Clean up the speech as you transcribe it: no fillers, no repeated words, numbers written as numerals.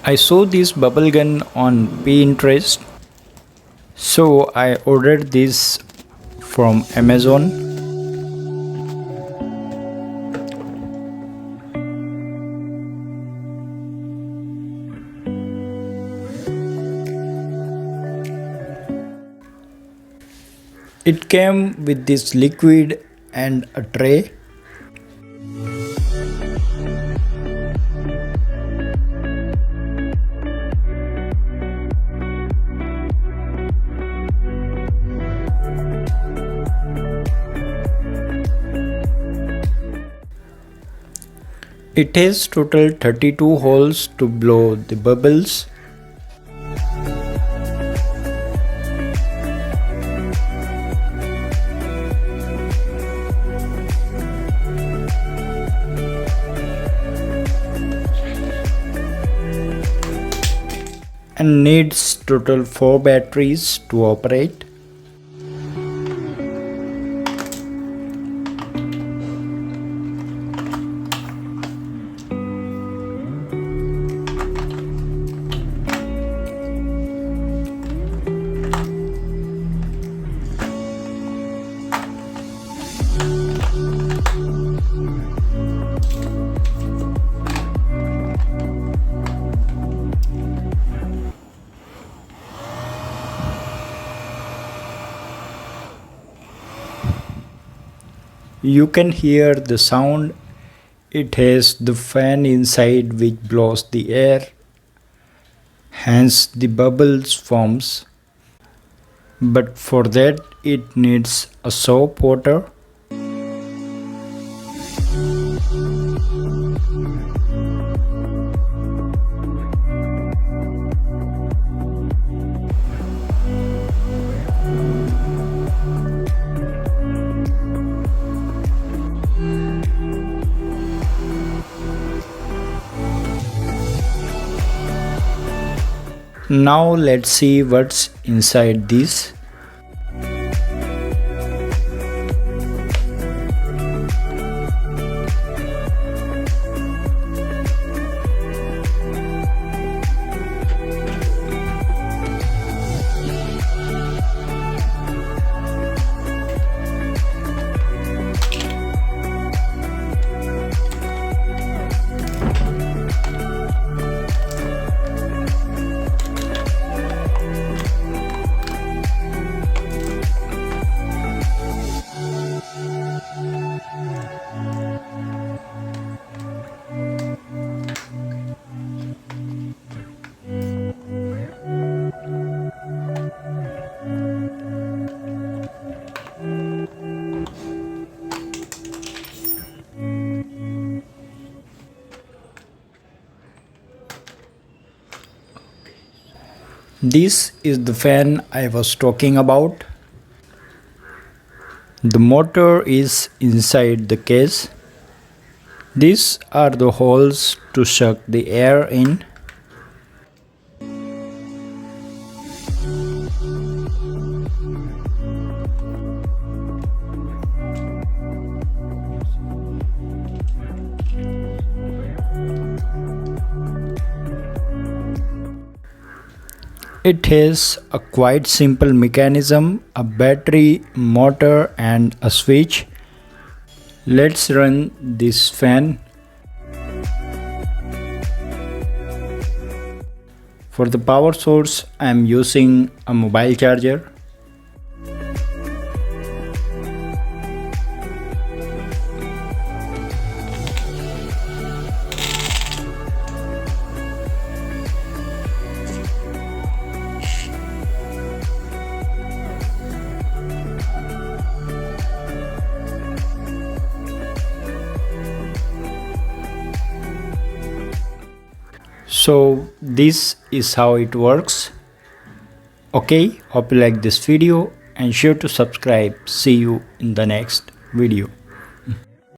I saw this bubble gun on Pinterest, so I ordered this from Amazon. It came with this liquid and a tray. It has total 32 holes to blow the bubbles. And needs total 4 batteries to operate. You can hear the sound. It has the fan inside which blows the air, hence the bubbles forms. But for that it needs a soap water. Now let's see what's inside this. This is the fan I was talking about. The motor is inside the case. These are the holes to suck the air in. It has a quite simple mechanism, a battery, motor and a switch. Let's run this fan. For the power source, I am using a mobile charger. So this is how it works. Okay, hope you like this video and sure to subscribe. See you in the next video.